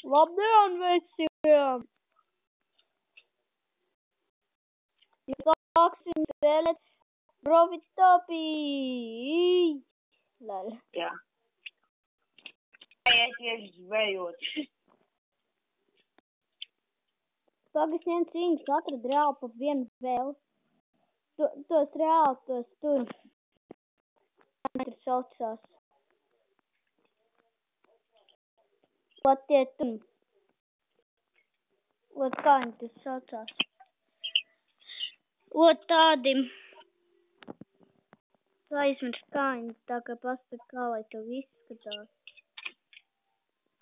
Labdien visiem! Sāksim spēlēt Profitopī! Jā. Aizies zvejot. Pagas viens cīņas atrad reāli pa vienu vēl. Tos reāli, tos tur. Tur saucās. Pat tie tur. Ot kā viņi tur saucās. Ot tādi. Aizmirst kā viņi tā kā pasaka, kā lai tev izskatās.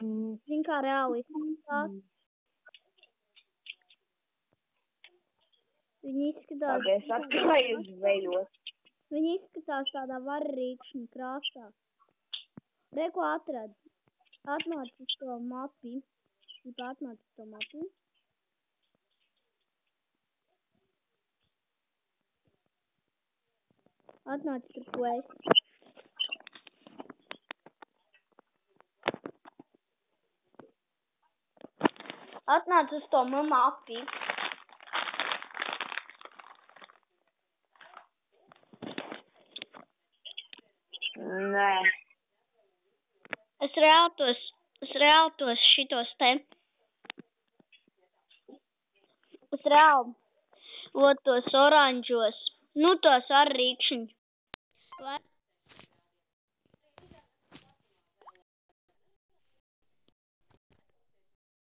Zin kā reāli izskatās. Viņi izskatās. Paldies, atklājies zvejot. Viņi izskatās tādā varrīkšņa krāsā. Reku atrad. Atnāc uz to mapi. Atnāc uz to mapi. Atnāc tur, ko esi. Atnāc uz to mapi. Nē. Es reāli tos šitos te. Es reāli. Ot tos oranžos. Nu tos ar rīkšņu.